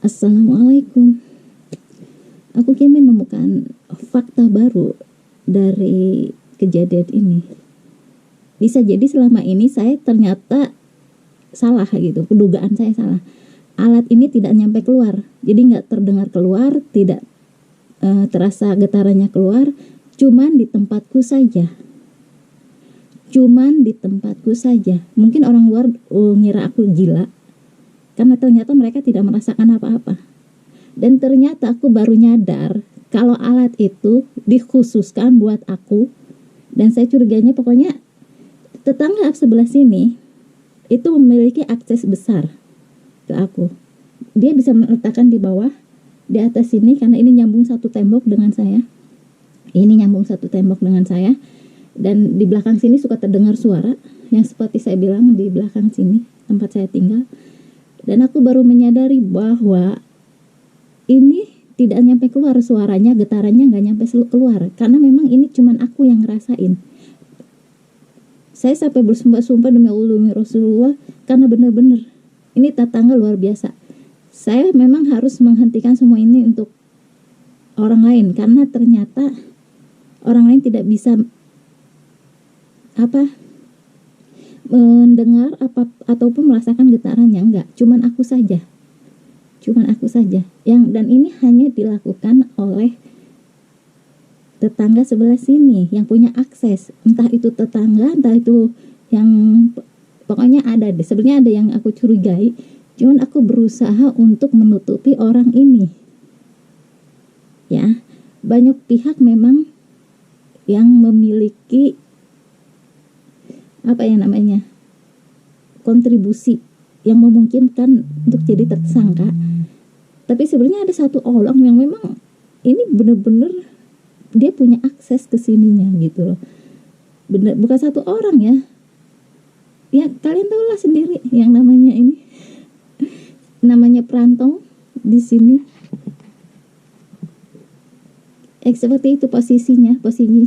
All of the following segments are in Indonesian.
Assalamualaikum. Aku kini menemukan fakta baru dari kejadian ini. Bisa jadi selama ini saya ternyata salah gitu, dugaan saya salah. Alat ini tidak nyampe keluar, jadi nggak terdengar keluar, tidak terasa getarannya keluar, cuman di tempatku saja. Mungkin orang luar ngira aku gila, karena ternyata mereka tidak merasakan apa-apa. Dan ternyata aku baru nyadar kalau alat itu dikhususkan buat aku. Dan saya curiganya pokoknya tetangga sebelah sini itu memiliki akses besar ke aku. Dia bisa meletakkan di bawah, di atas sini, karena ini nyambung satu tembok dengan saya. Dan di belakang sini suka terdengar suara yang seperti saya bilang, di belakang sini tempat saya tinggal. Dan aku baru menyadari bahwa ini tidak nyampe keluar suaranya, getarannya nggak nyampe keluar, karena memang ini cuman aku yang ngerasain. Saya sampai bersumpah-sumpah demi Allah, demi Rasulullah, karena benar-benar ini tetangga luar biasa. Saya memang harus menghentikan semua ini untuk orang lain, karena ternyata orang lain tidak bisa mendengar ataupun merasakan getarannya. Enggak, cuman aku saja dan ini hanya dilakukan oleh tetangga sebelah sini yang punya akses. Entah itu tetangga, entah itu yang pokoknya ada deh. Sebenarnya ada yang aku curigai, cuman aku berusaha untuk menutupi orang ini. Ya, banyak pihak memang yang memiliki kontribusi yang memungkinkan untuk jadi tersangka. Tapi sebenarnya ada satu orang yang memang ini benar-benar dia punya akses ke sininya gitu loh. Bener, bukan satu orang ya. Ya kalian tahu lah sendiri yang namanya ini. Namanya perantau di sini. Seperti itu posisinya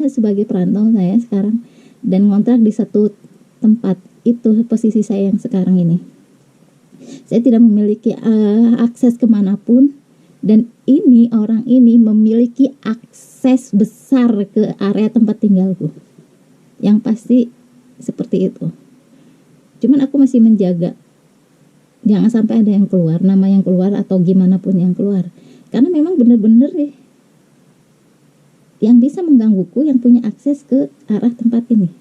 sebagai perantau saya sekarang, dan ngontrak di satu tempat. Itu posisi saya yang sekarang ini. Saya tidak memiliki akses kemanapun, dan orang ini memiliki akses besar ke area tempat tinggalku. Yang pasti seperti itu. Cuman aku masih menjaga jangan sampai ada yang keluar, nama yang keluar atau gimana pun yang keluar, karena memang benar-benar yang bisa menggangguku yang punya akses ke arah tempat ini,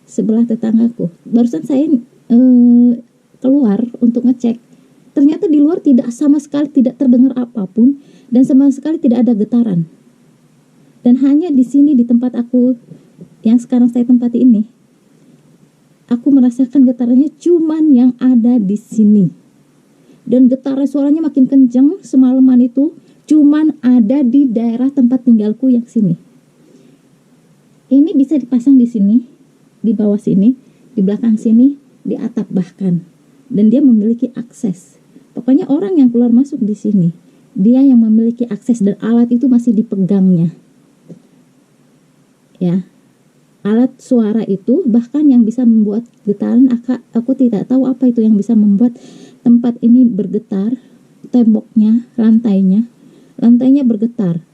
sebelah tetanggaku. Barusan saya keluar untuk ngecek, ternyata di luar sama sekali tidak terdengar apapun, dan sama sekali tidak ada getaran. Dan hanya di sini, di tempat aku yang sekarang saya tempati ini, aku merasakan getarannya cuman yang ada di sini. Dan getaran suaranya makin kencang semalaman itu cuman ada di daerah tempat tinggalku yang sini. Ini bisa dipasang di sini, di bawah sini, di belakang sini, di atap bahkan. Dan dia memiliki akses. Pokoknya orang yang keluar masuk di sini, dia yang memiliki akses, dan alat itu masih dipegangnya. Ya. Alat suara itu bahkan yang bisa membuat getaran, aku tidak tahu apa itu yang bisa membuat tempat ini bergetar, temboknya, lantainya bergetar.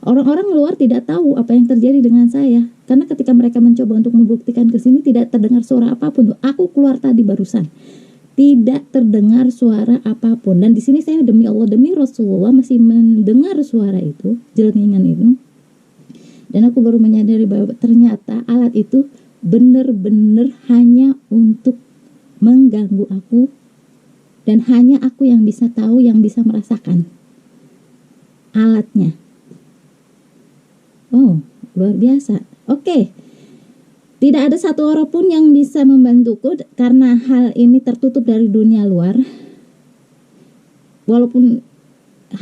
Orang-orang luar tidak tahu apa yang terjadi dengan saya, karena ketika mereka mencoba untuk membuktikan ke sini tidak terdengar suara apapun. Aku keluar tadi barusan, tidak terdengar suara apapun, dan di sini saya demi Allah, demi Rasulullah masih mendengar suara itu, jelengingan itu. Dan aku baru menyadari bahwa ternyata alat itu benar-benar hanya untuk mengganggu aku, dan hanya aku yang bisa tahu, yang bisa merasakan alatnya. Oh, luar biasa. Oke. Tidak ada satu orang pun yang bisa membantuku karena hal ini tertutup dari dunia luar. Walaupun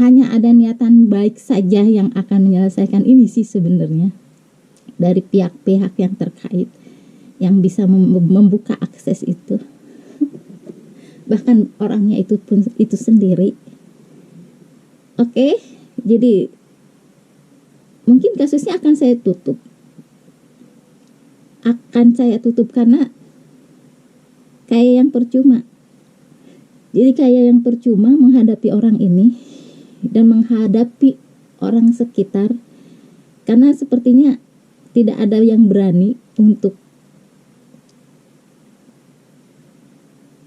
hanya ada niatan baik saja yang akan menyelesaikan ini sih sebenarnya, dari pihak-pihak yang terkait yang bisa membuka akses itu. Bahkan orangnya itu sendiri. Oke, jadi mungkin kasusnya akan saya tutup. Karena kayak yang percuma. Jadi kayak yang percuma menghadapi orang ini dan menghadapi orang sekitar, karena sepertinya tidak ada yang berani untuk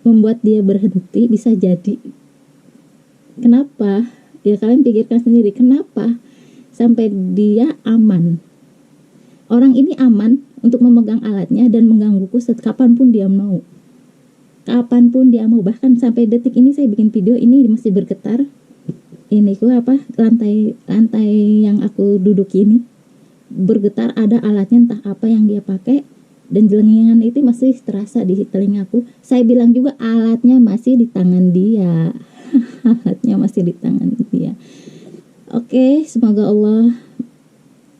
membuat dia berhenti. Bisa jadi. Kenapa? Ya kalian pikirkan sendiri, kenapa sampai dia aman? Orang ini aman untuk memegang alatnya dan menggangguku kapanpun dia mau. Kapanpun dia mau. Bahkan sampai detik ini saya bikin video ini masih bergetar. Ini lantai yang aku duduk ini bergetar, ada alatnya entah apa yang dia pakai, dan jelengingan itu masih terasa di telingaku. Saya bilang juga alatnya masih di tangan dia. Alatnya masih di tangan dia. Oke, semoga Allah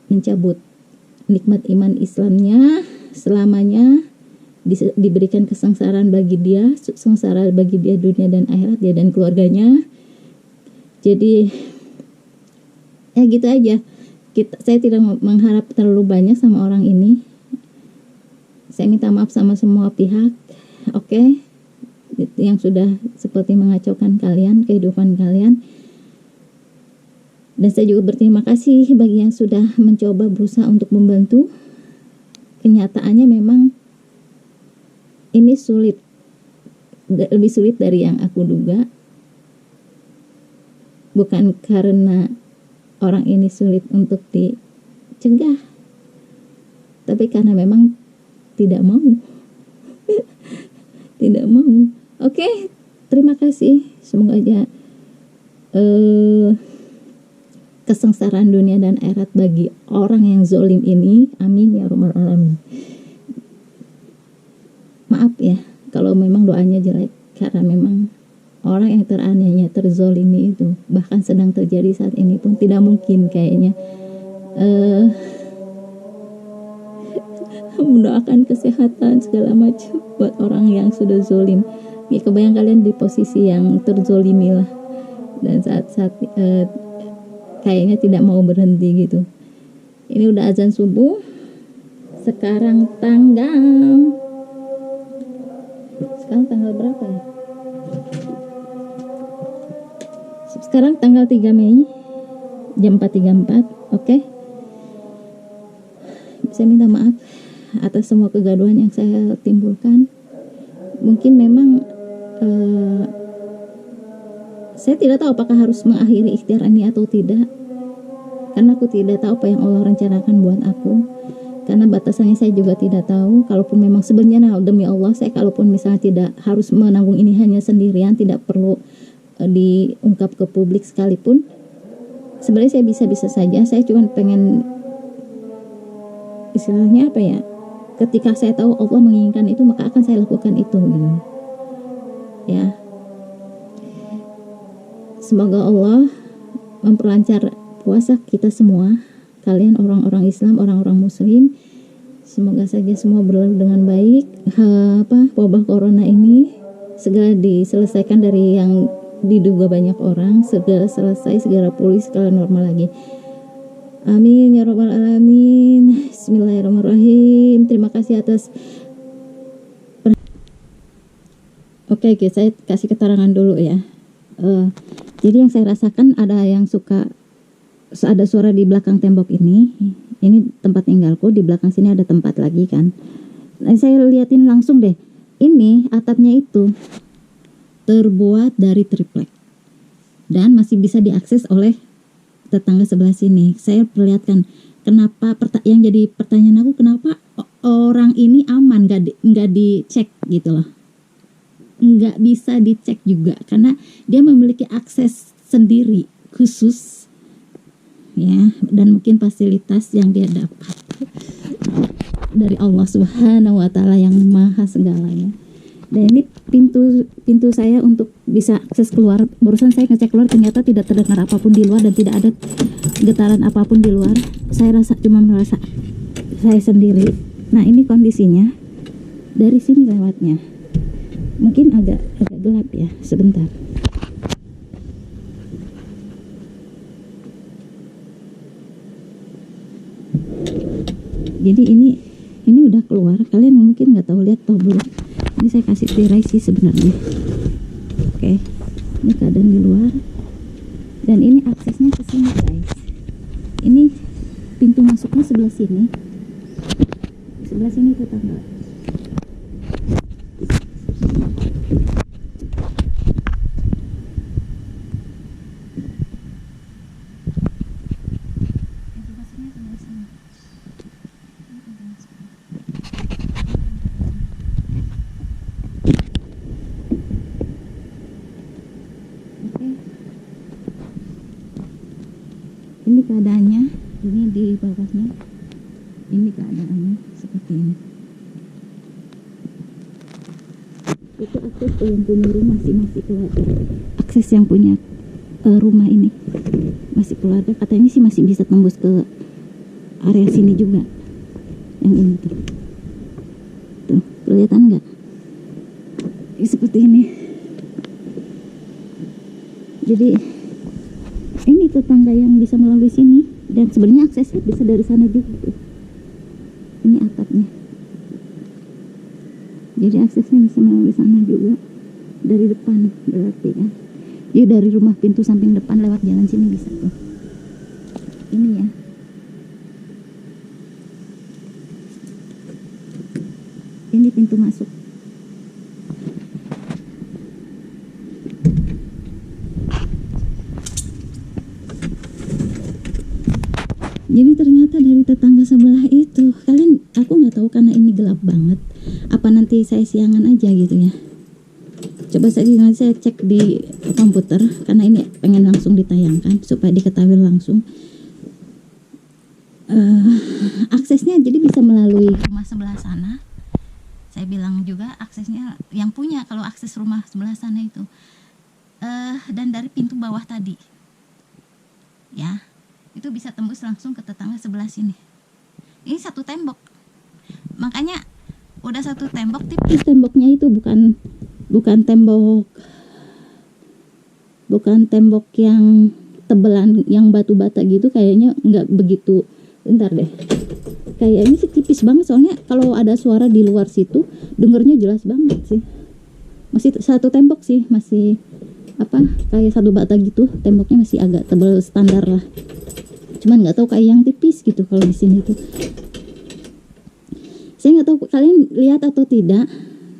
mencabut nikmat iman Islamnya selamanya, diberikan kesengsaraan bagi dia, sengsara bagi dia dunia dan akhirat, dia dan keluarganya. Jadi ya gitu aja. Saya tidak mengharap terlalu banyak sama orang ini. Saya minta maaf sama semua pihak, oke, yang sudah seperti mengacaukan kalian, kehidupan kalian. Dan saya juga berterima kasih bagi yang sudah mencoba berusaha untuk membantu. Kenyataannya memang ini sulit, lebih sulit dari yang aku duga. Bukan karena orang ini sulit untuk dicegah, tapi karena memang tidak mau. Tidak mau. Oke, terima kasih. Semoga aja kesengsaraan dunia dan akhirat bagi orang yang zolim ini. Amin ya rabbal alamin. Maaf ya kalau memang doanya jelek, karena memang orang yang teraniaya, terzolimi itu bahkan sedang terjadi saat ini pun tidak mungkin kayaknya mendoakan kesehatan segala macam buat orang yang sudah zolim. Ya, kebayang kalian di posisi yang terzolimi lah, dan saat kayaknya tidak mau berhenti gitu. Ini udah azan subuh. Sekarang tanggal berapa ya? Sekarang tanggal 3 Mei jam 4.34. Oke. Saya minta maaf atas semua kegaduhan yang saya timbulkan. Mungkin memang saya tidak tahu apakah harus mengakhiri ikhtiar ini atau tidak, karena aku tidak tahu apa yang Allah rencanakan buat aku. Karena batasannya saya juga tidak tahu. Kalaupun memang sebenarnya demi Allah, saya kalaupun misalnya tidak harus menanggung ini hanya sendirian, tidak perlu diungkap ke publik sekalipun, sebenarnya saya bisa saja. Saya cuma pengen, istilahnya apa ya, ketika saya tahu Allah menginginkan itu, maka akan saya lakukan itu gitu. Ya, semoga Allah memperlancar puasa kita semua, kalian orang-orang Islam, orang-orang Muslim. Semoga saja semua berlalu dengan baik. Wabah corona ini segera diselesaikan dari yang diduga banyak orang, segera selesai, segera pulih, segera normal lagi. Amin ya rabbal alamin. Bismillahirrahmanirrahim. Terima kasih atas Oke, saya kasih keterangan dulu ya. Jadi yang saya rasakan, ada yang ada suara di belakang tembok ini. Ini tempat tinggalku, di belakang sini ada tempat lagi kan. Nah, saya liatin langsung deh. Ini atapnya itu terbuat dari triplek dan masih bisa diakses oleh tetangga sebelah sini. Saya perlihatkan kenapa, yang jadi pertanyaan aku, kenapa orang ini aman, nggak dicek gitu loh. Nggak bisa dicek juga karena dia memiliki akses sendiri khusus ya, dan mungkin fasilitas yang dia dapat dari Allah Subhanahu wa taala yang maha segalanya. Dan ini pintu saya untuk bisa akses keluar. Barusan saya ngecek keluar, ternyata tidak terdengar apapun di luar dan tidak ada getaran apapun di luar. Saya cuma merasa saya sendiri. Nah, ini kondisinya dari sini lewatnya. Mungkin agak gelap ya, sebentar. Jadi ini udah keluar. Kalian mungkin nggak tahu, lihat toh belum. Ini saya kasih tirai sih sebenarnya. Oke, ini keadaan di luar. Dan ini aksesnya ke sini guys. Ini pintu masuknya sebelah sini. Sebelah sini tetangga. Ini keadaannya, ini di bawahnya, ini keadaannya seperti ini. Itu akses ke yang punya rumah sih, masih keluarga. Akses yang punya rumah ini masih keluarga, katanya sih masih bisa tembus ke area sini juga. Yang ini tuh kelihatan nggak? Seperti ini. Jadi ini tetangga yang bisa melalui sini, dan sebenarnya aksesnya bisa dari sana juga tuh. Ini atapnya. Jadi aksesnya bisa melalui sana juga, dari depan berarti kan. Jadi dari rumah pintu samping depan lewat jalan sini bisa tuh. Ini ya. Ini pintu masuk. Jadi ternyata dari tetangga sebelah itu, aku nggak tahu karena ini gelap banget. Apa nanti saya siangan aja gitu ya? Coba nanti saya cek di komputer, karena ini pengen langsung ditayangkan supaya diketahui langsung. Aksesnya jadi bisa melalui rumah sebelah sana. Saya bilang juga aksesnya yang punya kalau akses rumah sebelah sana itu, dan dari pintu bawah tadi, ya. Itu bisa tembus langsung ke tetangga sebelah sini. Ini satu tembok, makanya udah satu tembok tipis. Temboknya itu bukan tembok yang tebelan, yang batu bata gitu, kayaknya nggak begitu. Bentar deh, kayaknya sih tipis banget, soalnya kalau ada suara di luar situ dengernya jelas banget sih. Masih satu tembok sih, masih kayak satu bata gitu, temboknya masih agak tebal standar lah. Cuman nggak tahu kayak yang tipis gitu kalau di sini tuh. Saya nggak tahu kalian lihat atau tidak,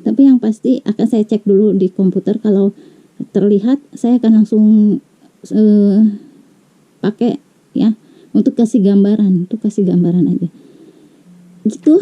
tapi yang pasti akan saya cek dulu di komputer. Kalau terlihat, saya akan langsung pakai ya untuk kasih gambaran, aja. Gitu.